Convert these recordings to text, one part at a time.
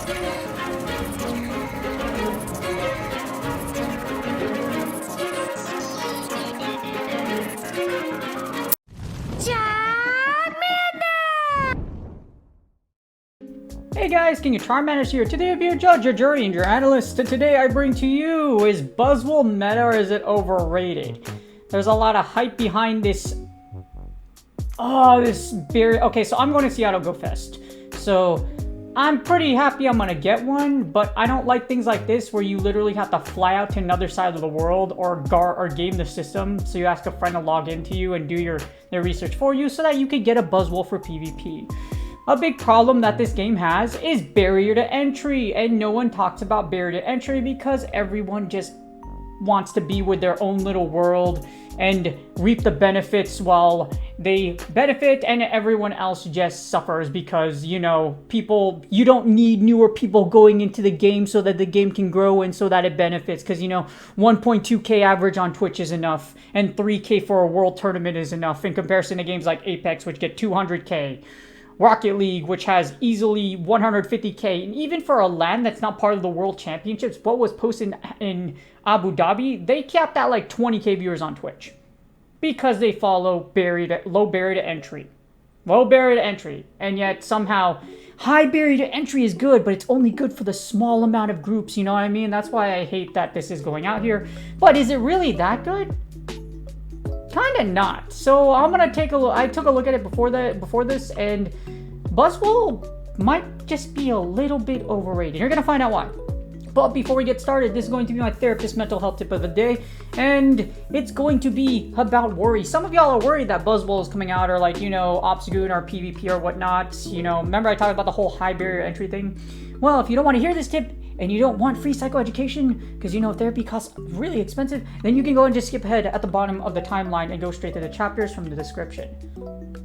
Hey guys, King of Charmanders here. Today I'll be your judge, your jury, and your analyst. And today I bring to you, is Buzzwole meta or is it overrated? There's a lot of hype behind this. Oh, this berry. Okay, so I'm going to Seattle Go Fest. So I'm pretty happy I'm going to get one, but I don't like things like this where you literally have to fly out to another side of the world or game the system. So you ask a friend to log into you and do their research for you so that you can get a Buzzwole for PvP. A big problem that this game has is barrier to entry, and no one talks about barrier to entry because everyone just wants to be with their own little world and reap the benefits while they benefit and everyone else just suffers because, you don't need newer people going into the game so that the game can grow and so that it benefits because, 1.2k average on Twitch is enough and 3k for a world tournament is enough in comparison to games like Apex, which get 200k. Rocket League, which has easily 150k, and even for a LAN that's not part of the World Championships, what was posted in Abu Dhabi, they capped at like 20k viewers on Twitch because they follow low barrier to entry. Low barrier to entry, and yet somehow high barrier to entry is good, but it's only good for the small amount of groups, you know what I mean? That's why I hate that this is going out here. But is it really that good? Kinda not. So I'm gonna take a look. I took a look at it before this, and Buzzwole might just be a little bit overrated. You're gonna find out why. But before we get started, this is going to be my therapist mental health tip of the day, and it's going to be about worry. Some of y'all are worried that Buzzwole is coming out, or like, Obstagoon or PvP or whatnot. Remember I talked about the whole high barrier entry thing? Well, if you don't want to hear this tip, and you don't want free psychoeducation, because therapy costs really expensive, then you can go and just skip ahead at the bottom of the timeline and go straight to the chapters from the description.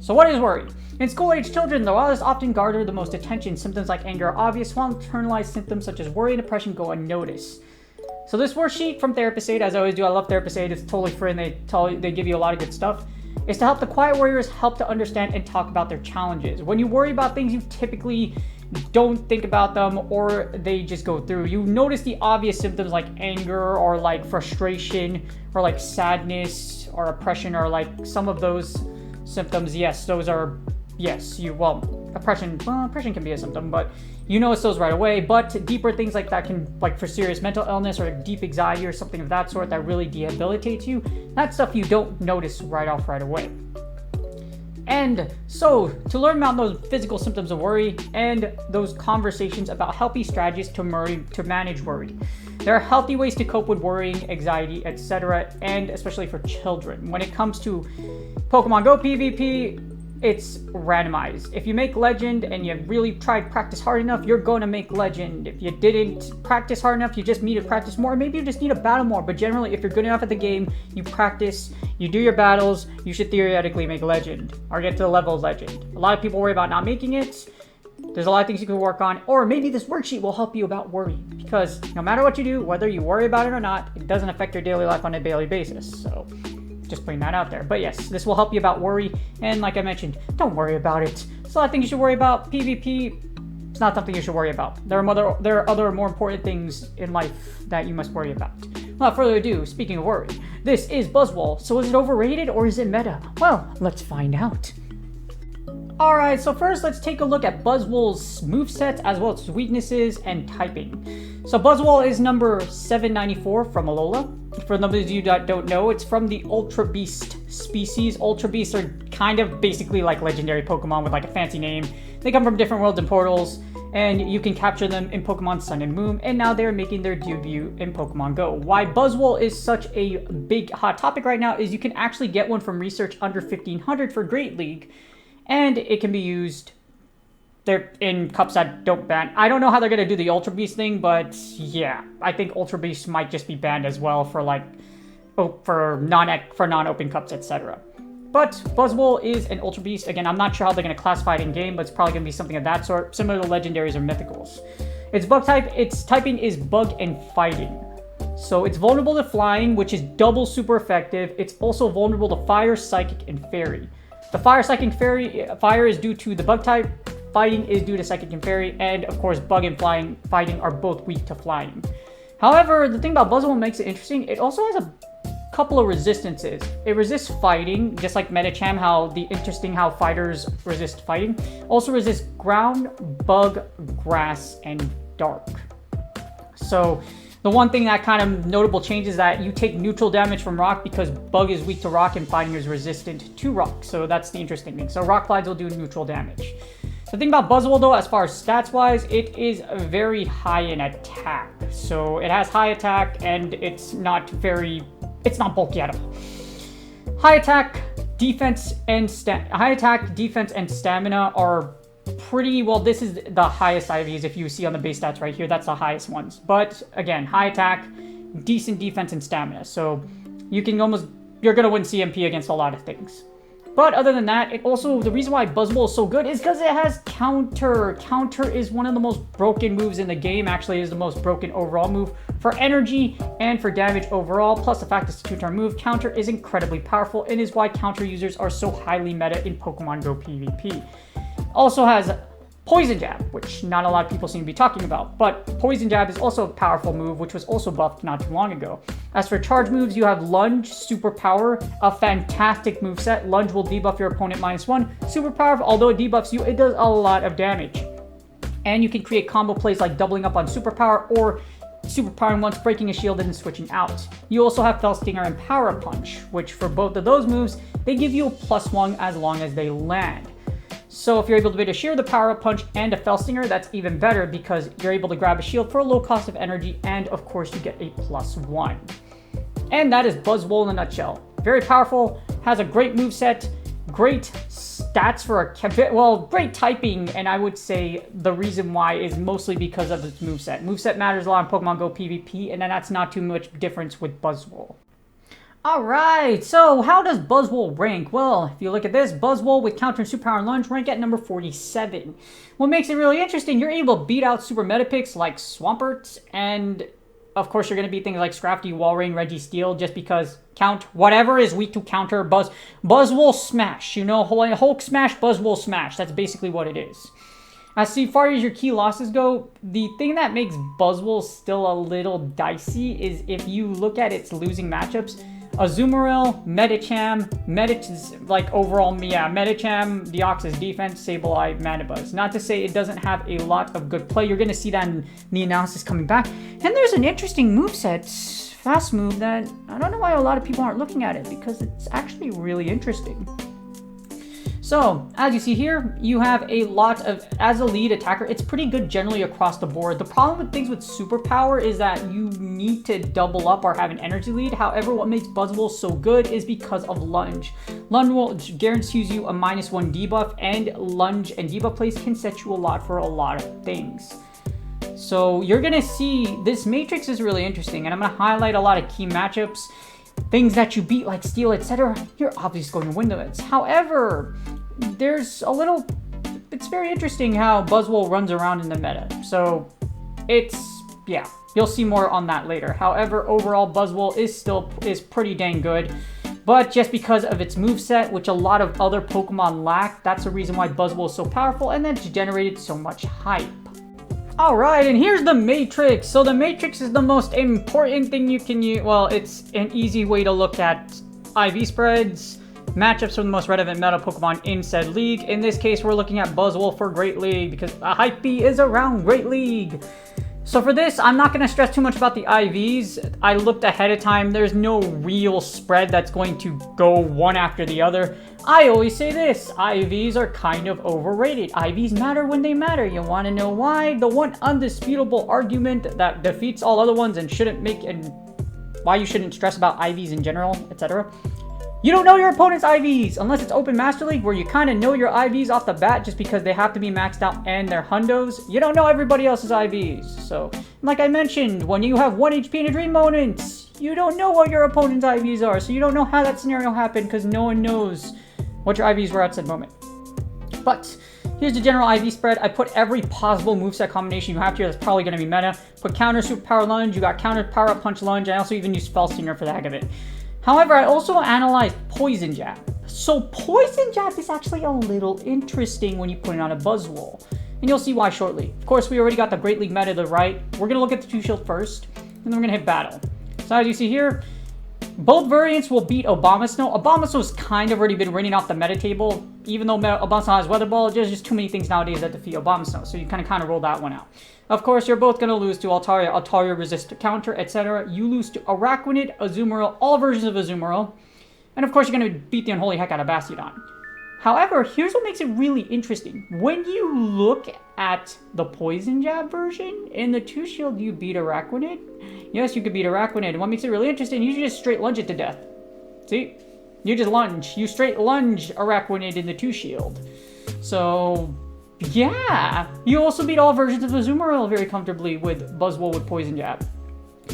So what is worry? In school-age children, the wildest often garner the most attention. Symptoms like anger are obvious, while internalized symptoms such as worry and depression go unnoticed. So this worksheet from Therapist Aid, as I always do, I love Therapist Aid, it's totally free and they give you a lot of good stuff, is to help the quiet warriors help to understand and talk about their challenges. When you worry about things, you typically don't think about them or they just go through. You notice the obvious symptoms like anger or like frustration or like sadness or oppression or like some of those symptoms. Oppression can be a symptom, but you notice those right away. But deeper things like that can, like for serious mental illness or deep anxiety or something of that sort that really debilitates you, that's stuff you don't notice right away. And so, to learn about those physical symptoms of worry and those conversations about healthy strategies to manage worry. There are healthy ways to cope with worrying, anxiety, etc., and especially for children. When it comes to Pokemon Go PvP, it's randomized. If you make Legend and you really practice hard enough, you're going to make Legend. If you didn't practice hard enough, you just need to practice more. Maybe you just need to battle more. But generally, if you're good enough at the game, you practice, you do your battles, you should theoretically make Legend or get to the level of Legend. A lot of people worry about not making it. There's a lot of things you can work on. Or maybe this worksheet will help you about worry. Because no matter what you do, whether you worry about it or not, it doesn't affect your daily life on a daily basis. So just putting that out there. But yes, this will help you about worry. And like I mentioned, don't worry about it. There's a lot of things you should worry about. PvP, it's not something you should worry about. There are other more important things in life that you must worry about. Without further ado, speaking of worry, this is Buzzwole. So is it overrated or is it meta? Well, let's find out. Alright, so first let's take a look at Buzzwole's movesets as well as weaknesses and typing. So Buzzwole is number 794 from Alola. For those of you that don't know, it's from the Ultra Beast species. Ultra Beasts are kind of basically like legendary Pokemon with like a fancy name. They come from different worlds and portals, and you can capture them in Pokemon Sun and Moon, and now they're making their debut in Pokemon Go. Why Buzzwole is such a big hot topic right now is you can actually get one from research under 1500 for Great League, and it can be used they're in cups that don't ban. I don't know how they're gonna do the Ultra Beast thing, but yeah, I think Ultra Beast might just be banned as well for like for non-open cups, etc. But Buzzwole is an Ultra Beast. Again, I'm not sure how they're gonna classify it in game, but it's probably gonna be something of that sort, similar to legendaries or mythicals. Its bug type, its typing is bug and fighting. So it's vulnerable to flying, which is double super effective. It's also vulnerable to fire, psychic, and fairy. The fire, psychic, fairy, fire is due to the bug type. fighting is due to Psychic and Fairy, and of course Bug and Fighting are both weak to flying. However, the thing about Buzzwole makes it interesting, it also has a couple of resistances. It resists fighting, just like Medicham, how fighters resist fighting. Also resists ground, bug, grass, and dark. So the one thing that kind of notable change is that you take neutral damage from rock because bug is weak to rock and fighting is resistant to rock. So that's the interesting thing. So rock slides will do neutral damage. The thing about Buzzwole though, as far as stats wise, it is very high in attack. So it has high attack and it's not bulky at all. High attack, defense, and stamina are pretty well. This is the highest IVs. If you see on the base stats right here, that's the highest ones. But again, high attack, decent defense, and stamina. So you're gonna win CMP against a lot of things. But other than that, the reason why Buzzwole is so good is because it has counter. Counter is one of the most broken moves in the game. Actually, is the most broken overall move for energy and for damage overall. Plus the fact it's a 2-turn move, counter is incredibly powerful and is why counter users are so highly meta in Pokemon Go PvP. Also has Poison Jab, which not a lot of people seem to be talking about, but Poison Jab is also a powerful move, which was also buffed not too long ago. As for charge moves, you have Lunge, Superpower, a fantastic moveset. Lunge will debuff your opponent -1. Superpower, although it debuffs you, it does a lot of damage. And you can create combo plays like doubling up on Superpower or superpowering once, breaking a shield, and then switching out. You also have Fell Stinger and Power Punch, which for both of those moves, they give you a +1 as long as they land. So if you're able to beat a Shear, the Power Punch, and a Fell Stinger, that's even better because you're able to grab a shield for a low cost of energy, and of course you get a +1. And that is Buzzwole in a nutshell. Very powerful, has a great moveset, great stats for great typing, and I would say the reason why is mostly because of its moveset. Moveset matters a lot in Pokemon Go PvP, and then that's not too much difference with Buzzwole. Alright, so how does Buzzwole rank? Well, if you look at this, Buzzwole with Counter and Superpower and Lunge rank at number 47. What makes it really interesting, you're able to beat out super meta picks like Swampert, and of course you're going to beat things like Scrafty, Walrein, Registeel, just because whatever is weak to counter, Buzzwole Smash. You know, Hulk Smash, Buzzwole Smash. That's basically what it is. As far as your key losses go, the thing that makes Buzzwole still a little dicey is if you look at its losing matchups, Azumarill, Medicham, Medicham, Deoxys defense, Sableye, Manabuzz. Not to say it doesn't have a lot of good play. You're going to see that in the analysis coming back. And there's an interesting moveset, fast move, that I don't know why a lot of people aren't looking at it because it's actually really interesting. So, as you see here, you have a lot of, as a lead attacker, it's pretty good generally across the board. The problem with things with Superpower is that you need to double up or have an energy lead. However, what makes Buzzwole so good is because of Lunge. Lunge guarantees you a -1 debuff, and Lunge and debuff plays can set you a lot for a lot of things. So you're going to see, this matrix is really interesting, and I'm going to highlight a lot of key matchups. Things that you beat like Steel, etc., you're obviously going to win those. However, it's very interesting how Buzzwole runs around in the meta. So you'll see more on that later. However, overall, Buzzwole is pretty dang good. But just because of its moveset, which a lot of other Pokemon lack, that's the reason why Buzzwole is so powerful and that's generated so much hype. Alright, and here's the Matrix. So the Matrix is the most important thing you can use. Well, it's an easy way to look at IV spreads, matchups for the most relevant meta Pokemon in said league. In this case, we're looking at Buzzwole for Great League because the hype is around Great League. So for this, I'm not going to stress too much about the IVs. I looked ahead of time. There's no real spread that's going to go one after the other. I always say this, IVs are kind of overrated. IVs matter when they matter. You want to know why? The one undisputable argument that defeats all other ones and why you shouldn't stress about IVs in general, etc. You don't know your opponent's IVs unless it's Open Master League where you kind of know your IVs off the bat just because they have to be maxed out and they're hundos. You don't know everybody else's IVs. So, like I mentioned, when you have 1 HP in a Dream Moment, you don't know what your opponent's IVs are. So you don't know how that scenario happened because no one knows what your IVs were at said moment. But here's the general IV spread. I put every possible moveset combination you have here that's probably going to be meta. Put Counter, Superpower, Lunge. You got Counter, Power Up, Punch, Lunge. I also even used Spell Stinger for the heck of it. However, I also analyzed Poison Jab. So Poison Jab is actually a little interesting when you put it on a Buzzwole. And you'll see why shortly. Of course, we already got the Great League meta to the right. We're going to look at the 2-shield first, and then we're going to hit battle. So as you see here, both variants will beat Abomasnow. Abomasnow's kind of already been running off the meta table. Even though Abomasnow has Weather Ball, there's just too many things nowadays that defeat Abomasnow. So you kind of roll that one out. Of course, you're both going to lose to Altaria. Altaria resist counter, etc. You lose to Araquanid, Azumarill, all versions of Azumarill. And of course, you're going to beat the unholy heck out of Bastiodon. However, here's what makes it really interesting. When you look at the Poison Jab version, in the 2-shield, you beat Araquanid. Yes, you could beat Araquanid. And what makes it really interesting, you just straight lunge it to death. See? You just lunge. You straight lunge Araquanid in the 2-shield. So, yeah. You also beat all versions of Azumarill very comfortably with Buzzwole with Poison Jab.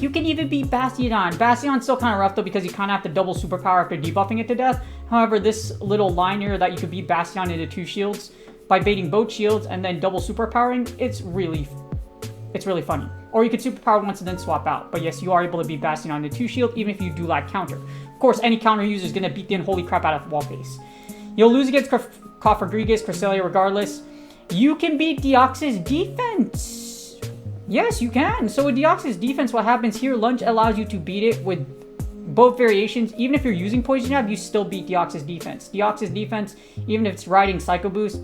You can even beat Bastiodon. Bastiodon's still kind of rough though because you kind of have to double superpower after debuffing it to death. However, this little line here that you could beat Bastiodon into 2 shields by baiting both shields and then double superpowering, it's really funny. Or you could superpower once and then swap out. But yes, you are able to beat Bastiodon into 2 shield even if you do lack counter. Of course, any counter user is going to beat the unholy crap out of Wallface. You'll lose against Rodriguez, Cresselia regardless. You can beat Deoxys defense. Yes, you can. So with Deoxys defense, what happens here, Lunge allows you to beat it with both variations. Even if you're using Poison Jab, you still beat Deoxys defense. Deoxys defense, even if it's riding Psycho Boost,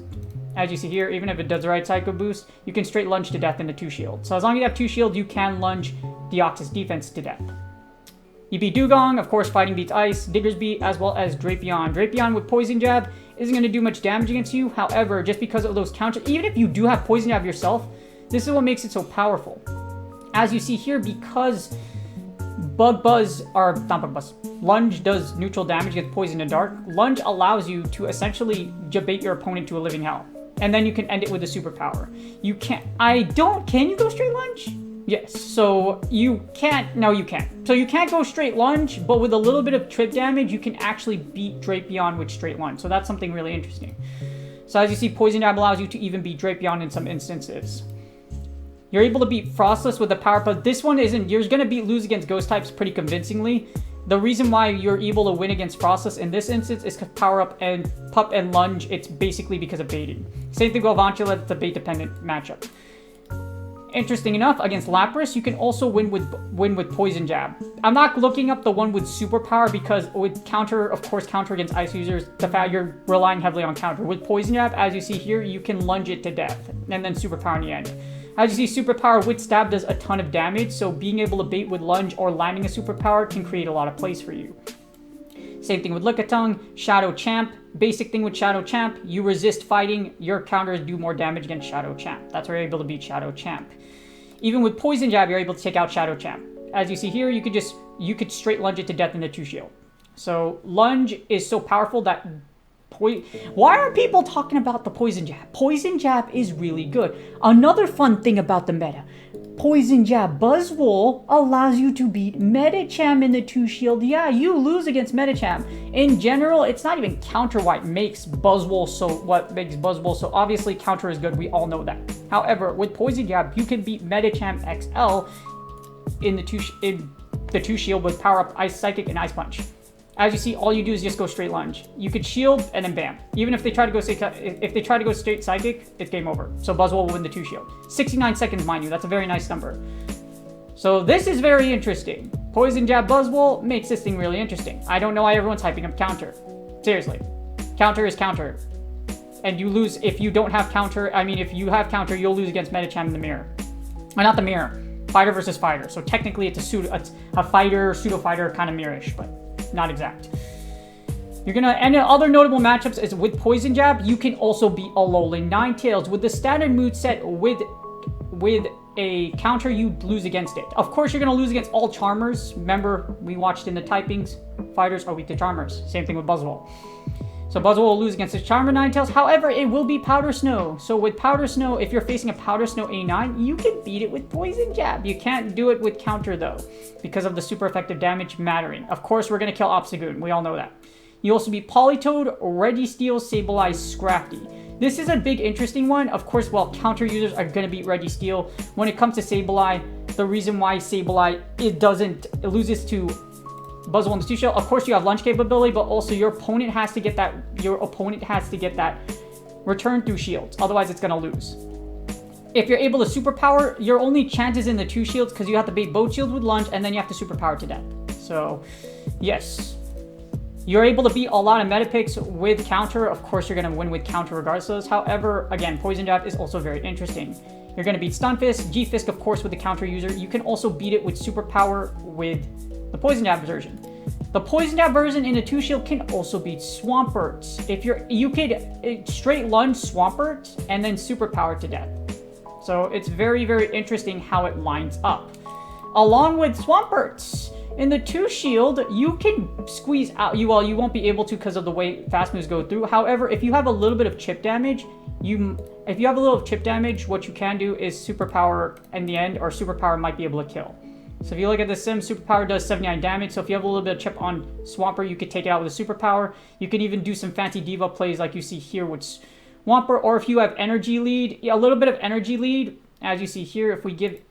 as you see here, even if it does ride Psycho Boost, you can straight lunge to death in the 2-shield. So as long as you have 2 shield, you can lunge Deoxys defense to death. You beat Dugong, of course, fighting beats Ice, Diggersby, as well as Drapion. Drapion with Poison Jab isn't going to do much damage against you. However, just because of those counters, even if you do have Poison Jab yourself, this is what makes it so powerful. As you see here, because Lunge does neutral damage against Poison and Dark, Lunge allows you to essentially jabate your opponent to a living hell. And then you can end it with a superpower. You can't, can you go straight Lunge? Yes, so you can't, no you can't. So you can't go straight Lunge, but with a little bit of trip damage, you can actually beat Drapion with straight Lunge. So that's something really interesting. So as you see, Poison Jab allows you to even beat Drapion in some instances. You're able to beat Frostless with the power, but this one isn't. You're going to lose against ghost types pretty convincingly. The reason why you're able to win against Frostless in this instance is because Power Up and Pup and Lunge, it's basically because of baiting. Same thing with Avantula, it's a bait-dependent matchup. Interesting enough, against Lapras, you can also win with Poison Jab. I'm not looking up the one with Superpower because with counter, of course, counter against Ice users, the fact you're relying heavily on counter. With Poison Jab, as you see here, you can lunge it to death and then Superpower in the end. As you see, Superpower with Stab does a ton of damage, so being able to bait with Lunge or landing a Superpower can create a lot of plays for you. Same thing with Lickitung, Shadow Champ. Basic thing with Shadow Champ, you resist fighting, your counters do more damage against Shadow Champ. That's where you're able to beat Shadow Champ. Even with Poison Jab, you're able to take out Shadow Champ. As you see here, you could straight lunge it to death in the 2-shield. So Lunge is so powerful that why are people talking about the Poison Jab? Poison Jab is really good. Another fun thing about the meta, Poison Jab Buzzwole allows you to beat Medicham in the 2-shield. Yeah, you lose against Medicham. In general, it's not even counter what makes Buzzwole so obviously counter is good, we all know that. However, with Poison Jab, you can beat Medicham XL in the 2-shield with Power Up Ice Psychic and Ice Punch. As you see, all you do is just go straight lunge. You could shield and then bam. Even if they try to go straight psychic, it's game over. So Buzzwole will win the 2-shield. 69 seconds, mind you. That's a very nice number. So this is very interesting. Poison Jab Buzzwole makes this thing really interesting. I don't know why everyone's hyping up counter. Seriously. Counter is counter. And you lose if you don't have counter. I mean, if you have counter, you'll lose against Medicham in the mirror. Well, not the mirror. Fighter versus fighter. So technically it's a fighter, pseudo-fighter kind of mirror-ish, but not exact. And other notable matchups is with Poison Jab, you can also beat Alolan Ninetales. With the standard moveset with a counter, you lose against it. Of course, you're going to lose against all Charmers. Remember, we watched in the typings, fighters are weak to Charmers. Same thing with Buzzwole. So Buzzwole will lose against the Charmer Ninetales. However, it will be Powder Snow. So with Powder Snow, if you're facing a Powder Snow A9, you can beat it with Poison Jab. You can't do it with counter though, because of the super effective damage mattering. Of course, we're going to kill Obstagoon. We all know that. You also beat Politoed, Registeel, Sableye, Scrafty. This is a big interesting one. Of course, while counter users are going to beat Registeel, when it comes to Sableye, the reason why Sableye, it loses to Buzzwole in the 2 shield. Of course, you have lunge capability, but also your opponent has to get that. Return through shields. Otherwise, it's gonna lose. If you're able to superpower, your only chances in the 2 shields because you have to bait both shields with lunge, and then you have to superpower to death. So, yes. You're able to beat a lot of meta picks with counter. Of course, you're going to win with counter regardless. However, again, Poison Jab is also very interesting. You're going to beat Stun Fist, G Fisk, of course, with the counter user. You can also beat it with Superpower with the Poison Jab version. The Poison Jab version in a 2 shield can also beat Swampert. You could straight lunge Swampert and then Superpower to death. So it's very, very interesting how it lines up. Along with Swampert, in the 2 shield, you can squeeze out, well, you won't be able to because of the way fast moves go through. However, if you have a little bit of chip damage, what you can do is Superpower in the end, or Superpower might be able to kill. So if you look at the sim, Superpower does 79 damage. So if you have a little bit of chip on Swampert, you could take it out with a Superpower. You can even do some fancy diva plays like you see here with Swampert, or if you have energy lead, a little bit of energy lead, as you see here, if we give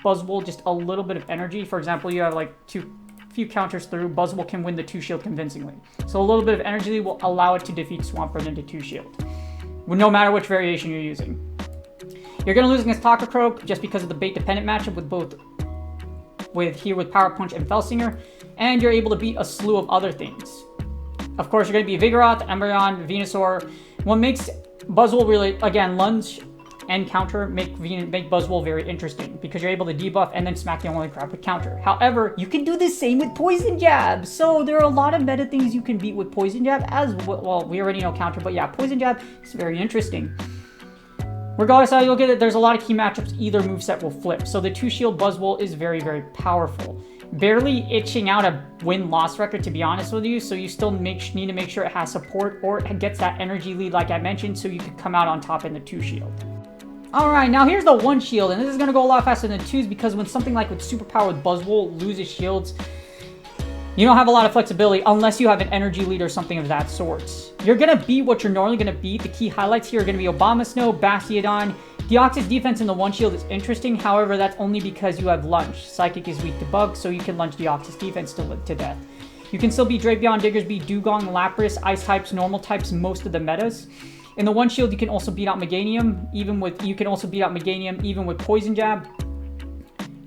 Buzzwole just a little bit of energy. For example, you have like few counters through, Buzzwole can win the 2 shield convincingly. So a little bit of energy will allow it to defeat Swampert into 2 shield, no matter which variation you're using. You're going to lose against Takakroak just because of the bait dependent matchup with Power Punch and Felsinger, and you're able to beat a slew of other things. Of course, you're going to be Vigoroth, Embryon, Venusaur. What makes Buzzwole really, again, lunge and counter make Buzzwole very interesting because you're able to debuff and then smack the only crap with counter. However, you can do the same with Poison Jab. So there are a lot of meta things you can beat with Poison Jab as well. We already know counter, but yeah, Poison Jab is very interesting. Regardless how you look at it, there's a lot of key matchups either moveset will flip. So the 2 shield Buzzwole is very, very powerful. Barely itching out a win-loss record, to be honest with you, so you still need to make sure it has support or it gets that energy lead like I mentioned, so you could come out on top in the 2 shield. Alright, now here's the 1 shield, and this is going to go a lot faster than 2s because when something like with Superpower with Buzzwole loses shields, you don't have a lot of flexibility unless you have an energy lead or something of that sort. You're going to beat what you're normally going to beat. The key highlights here are going to be Obama Snow, Bastiodon. Deoxys defense in the 1 shield is interesting, however, that's only because you have lunge. Psychic is weak to bug, so you can lunge Deoxys defense to death. You can still beat Drapion, Diggersby, Dugong, Lapras, Ice types, normal types, most of the metas. In the 1 shield, you can also beat out Meganium, even with Poison Jab.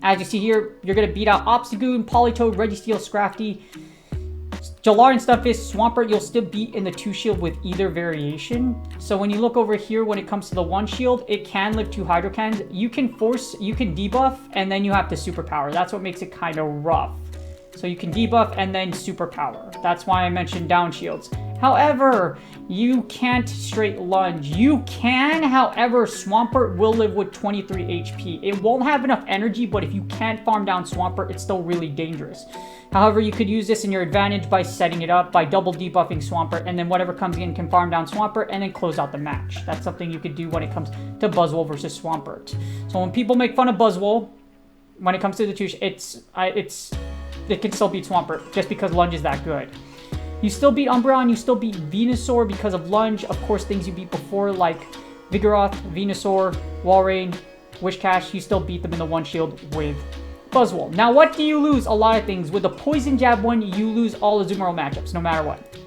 As you see here, you're going to beat out Obstagoon, Politoed, Registeel, Scrafty, Jalar and Stunfisk, Swampert, you'll still beat in the 2 shield with either variation. So when you look over here, when it comes to the 1 shield, it can live 2 Hydrocans. You can debuff, and then you have to superpower. That's what makes it kind of rough. So you can debuff and then superpower. That's why I mentioned down shields. However, you can't straight lunge. You can, however, Swampert will live with 23 HP. It won't have enough energy, but if you can't farm down Swampert, it's still really dangerous. However, you could use this in your advantage by setting it up, by double debuffing Swampert, and then whatever comes in can farm down Swampert and then close out the match. That's something you could do when it comes to Buzzwole versus Swampert. So when people make fun of Buzzwole, when it comes to the 2, it can still beat Swampert just because lunge is that good. You still beat Umbreon, you still beat Venusaur because of lunge. Of course, things you beat before like Vigoroth, Venusaur, Walrein, Wishcash, you still beat them in the 1 shield with Buzzwole. Now, what do you lose? A lot of things. With the Poison Jab one, you lose all the Azumarill matchups, no matter what.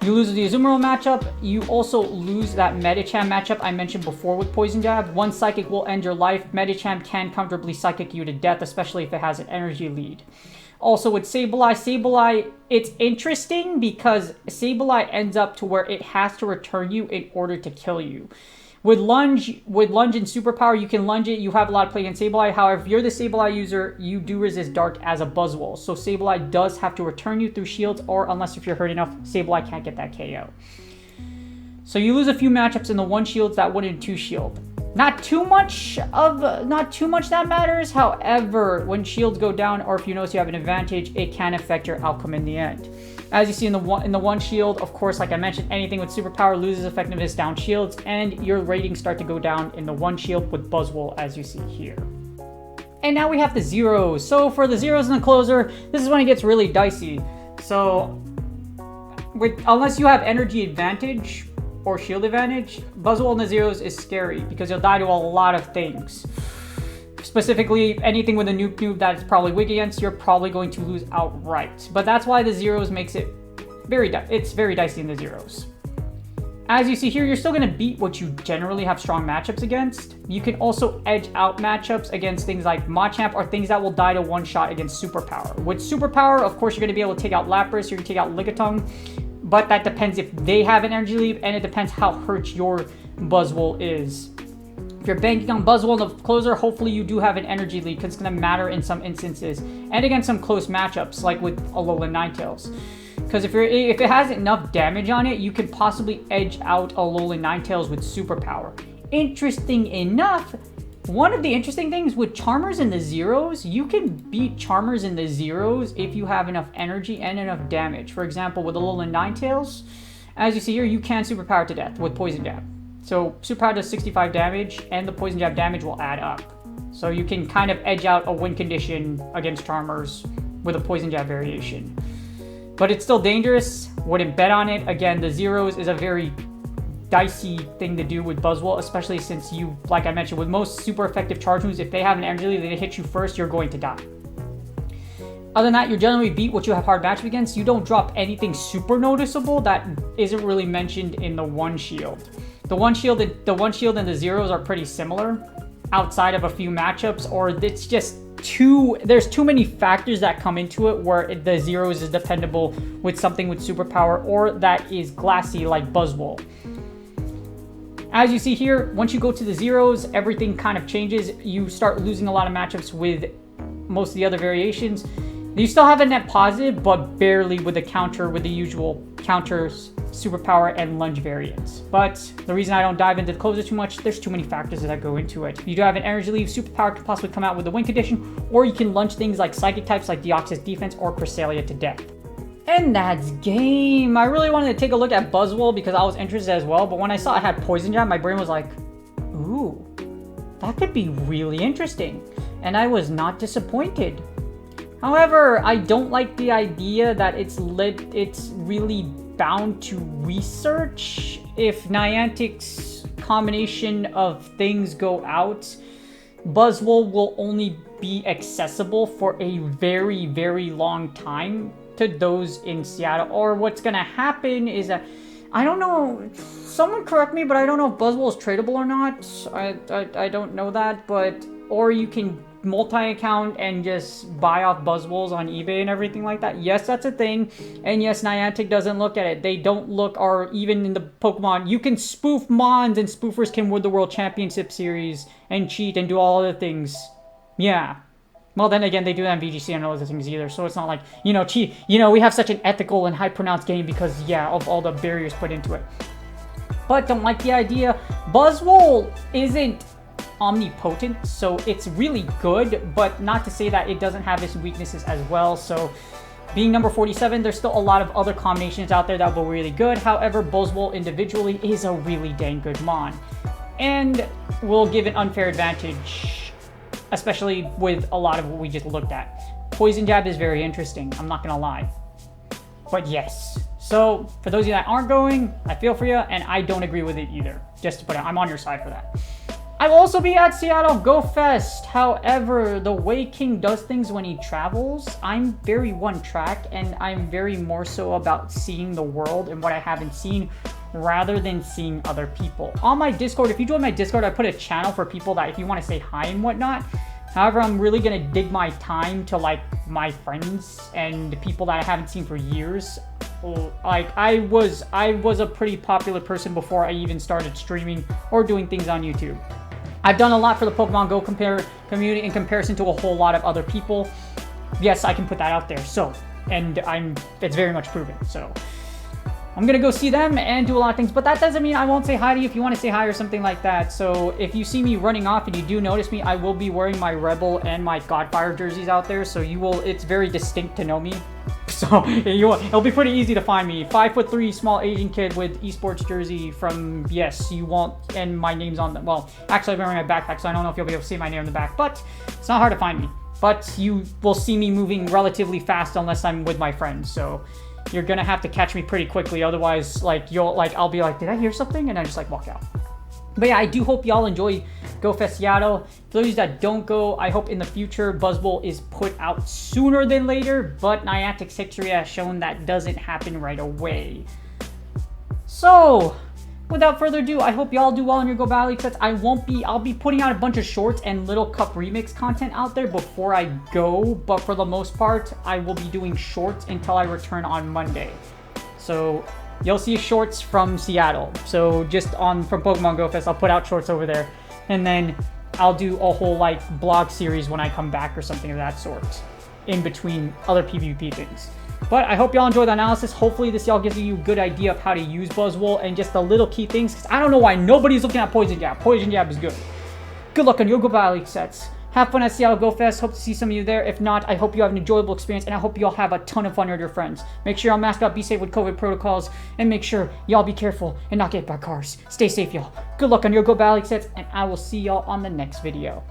You lose the Azumarill matchup. You also lose that Medicham matchup I mentioned before with Poison Jab. 1 Psychic will end your life. Medicham can comfortably Psychic you to death, especially if it has an energy lead. Also with Sableye, it's interesting because Sableye ends up to where it has to return you in order to kill you. With lunge and superpower, you can lunge it. You have a lot of play against Sableye. However, if you're the Sableye user, you do resist Dark as a Buzzwole. So Sableye does have to return you through shields, or unless if you're hurt enough, Sableye can't get that KO. So you lose a few matchups in the 1 shields that win in 2 shield. Not too much that matters. However, when shields go down, or if you notice you have an advantage, it can affect your outcome in the end. As you see in the one shield, of course, like I mentioned, anything with superpower loses effectiveness down shields, and your ratings start to go down in the 1 shield with Buzzwole, as you see here. And now we have the zeros. So for the zeros in the closer, this is when it gets really dicey. So unless you have energy advantage or shield advantage, Buzzwole in the zeros is scary because you'll die to a lot of things. Specifically, anything with a noob that's probably weak against, you're probably going to lose outright. But that's why the zeros makes it very dicey in the zeros. As you see here, you're still going to beat what you generally have strong matchups against. You can also edge out matchups against things like Machamp or things that will die to one shot against Superpower. With Superpower, of course, you're going to be able to take out Lapras, you're going to take out Lickitung, but that depends if they have an energy lead, and it depends how hurt your Buzzwole is. If you're banking on Buzzwole in the closer, hopefully you do have an energy lead, because it's going to matter in some instances, and against some close matchups, like with Alolan Ninetales. Because if it has enough damage on it, you could possibly edge out Alolan Ninetales with Superpower. Interesting enough, one of the interesting things with Charmers in the zeros, you can beat Charmers in the zeros if you have enough energy and enough damage. For example, with Alolan Ninetales, as you see here, you can Superpower to death with Poison Jab. So Superpower does 65 damage, and the Poison Jab damage will add up. So you can kind of edge out a win condition against Charmers with a Poison Jab variation. But it's still dangerous. Wouldn't bet on it. Again, the zeros is a very dicey thing to do with Buzzwole, especially since you, like I mentioned, with most super effective charge moves, if they have an energy lead, they hit you first, you're going to die. Other than that, you generally beat what you have hard matchup against. You don't drop anything super noticeable that isn't really mentioned in the one shield. The one shield and the zeros are pretty similar outside of a few matchups, or it's just there's too many factors that come into it where the zeros is dependable with something with Superpower or that is glassy like Buzzwole. As you see here, once you go to the zeros, everything kind of changes. You start losing a lot of matchups with most of the other variations. You still have a net positive, but barely with the usual counters, Superpower, and lunge variants. But the reason I don't dive into the closer too much, there's too many factors that go into it. You do have an energy leave, Superpower can possibly come out with a win condition, or you can lunge things like Psychic types like Deoxys Defense or Cresselia to death. And that's game. I really wanted to take a look at Buzzwole because I was interested as well, but when I saw I had Poison Jab, my brain was like, ooh, that could be really interesting. And I was not disappointed. However, I don't like the idea that it's really bound to research. If Niantic's combination of things go out, Buzzwole will only be accessible for a very, very long time to those in Seattle. Or what's going to happen is that, I don't know, someone correct me, but I don't know if Buzzwole is tradable or not. I don't know that, but, or you can multi-account and just buy off Buzzwoles on eBay and everything like that. Yes, that's a thing. And yes, Niantic doesn't look at it. They don't look, or even in the Pokemon, you can spoof Mons and spoofers can win the World Championship Series and cheat and do all other things. Yeah. Well, then again, they do that on VGC and all other things either. So it's not like, cheat. We have such an ethical and high-pronounced game because, yeah, of all the barriers put into it. But don't like the idea. Buzzwole isn't omnipotent, so it's really good, but not to say that it doesn't have its weaknesses as well. So being number 47, there's still a lot of other combinations out there that will be really good. However, Buzzwole individually is a really dang good mon and will give an unfair advantage, especially with a lot of what we just looked at. Poison Jab is very interesting, I'm not gonna lie, but yes. So for those of you that aren't going, I feel for you, and I don't agree with it either. Just to put it, I'm on your side for that. I will also be at Seattle Go Fest. However, the way King does things when he travels, I'm very one track, and I'm very more so about seeing the world and what I haven't seen rather than seeing other people. On my Discord, if you join my Discord, I put a channel for people that if you want to say hi and whatnot. However, I'm really going to dig my time to like my friends and the people that I haven't seen for years. Like I was a pretty popular person before I even started streaming or doing things on YouTube. I've done a lot for the Pokemon Go community in comparison to a whole lot of other people. Yes, I can put that out there. So, and it's very much proven. So, I'm gonna go see them and do a lot of things, but that doesn't mean I won't say hi to you if you want to say hi or something like that. So, if you see me running off and you do notice me, I will be wearing my Rebel and my Godfire jerseys out there. So it's very distinct to know me. So it'll be pretty easy to find me. 5'3", small Asian kid with esports jersey from, yes, you won't, and my name's on the, well, actually I'm wearing my backpack, so I don't know if you'll be able to see my name on the back, but it's not hard to find me. But you will see me moving relatively fast unless I'm with my friends, so you're gonna have to catch me pretty quickly, otherwise, I'll be like, did I hear something? And I just, walk out. But yeah, I do hope y'all enjoy GoFest Seattle. For those that don't go, I hope in the future Buzzwole is put out sooner than later, but Niantic's history has shown that doesn't happen right away. So, without further ado, I hope y'all do well in your Go Battle League sets. I'll be putting out a bunch of shorts and Little Cup remix content out there before I go, but for the most part, I will be doing shorts until I return on Monday. So, you'll see shorts from Seattle. So just from Pokemon Go Fest, I'll put out shorts over there. And then I'll do a whole like blog series when I come back or something of that sort in between other PvP things. But I hope y'all enjoyed the analysis. Hopefully this y'all gives you a good idea of how to use Buzzwole and just the little key things. Because I don't know why nobody's looking at Poison Jab. Poison Jab is good. Good luck on your Go Battle League sets. Have fun at Seattle Go Fest. Hope to see some of you there. If not, I hope you have an enjoyable experience, and I hope you all have a ton of fun with your friends. Make sure y'all mask up, be safe with COVID protocols, and make sure y'all be careful and not get hit by cars. Stay safe, y'all. Good luck on your Go Battle League sets, and I will see y'all on the next video.